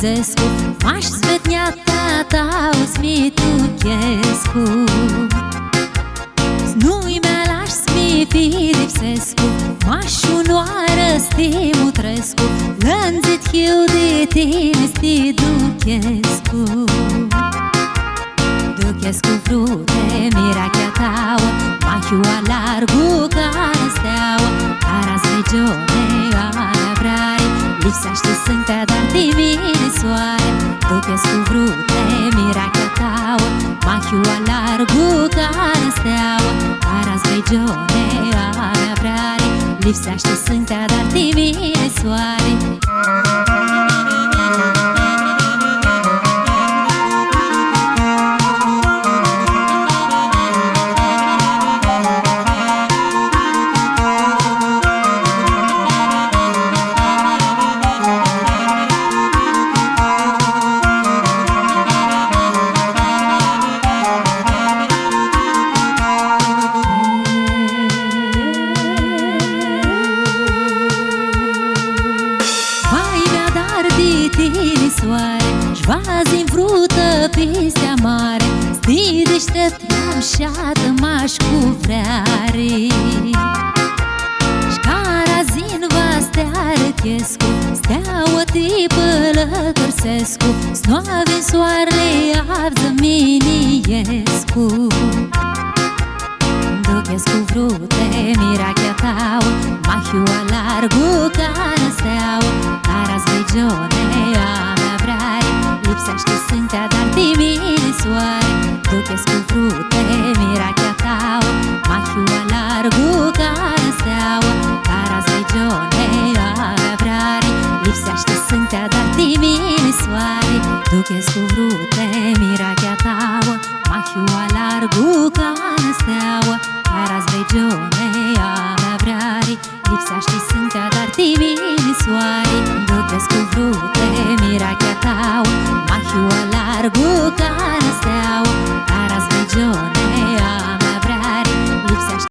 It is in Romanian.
Zescu, maș svetnia tata Osmitu Chescu. Nu-i mea-laș smi Filipsescu, maș unoară Stimu Trescu, lănțit hiu de tine sti Duchescu. Duchescu frute, mirachea tauă, mahiu alargu ca steaua, caras regione ala vrare, lipsește sântea dar dimine soare. Duchescu frute, mirachea tauă, mahiu alargu ca steaua, caras regione ala vrare, lipsește sântea dar dimine soare. J-vazi-n vrută pistea mare, sti deștept l-am șată maș cu vreare. Șcara zin va steară Chescu, steaua tipă lăcărsescu, snoave-n soarele avză Miniescu. Duchescu vrute, mirachea tauă, mahiu alargu ca steaua, caras regione a mea vrare, lipsește sântea dar dimine soare. Duchescu frute, mirachea tauă, mahiu alargu ca steaua, caras regione a mea vrare, lipsește sântea dar dimine soare. Duchescu frute, mirachea tauă, mahiu alargu ca steaua, caras regione a mea vrare, lipsește sântea dar dimine soare. Duchescu frute, mirachea tauă, mahiu alargu ca steaua, caras regione a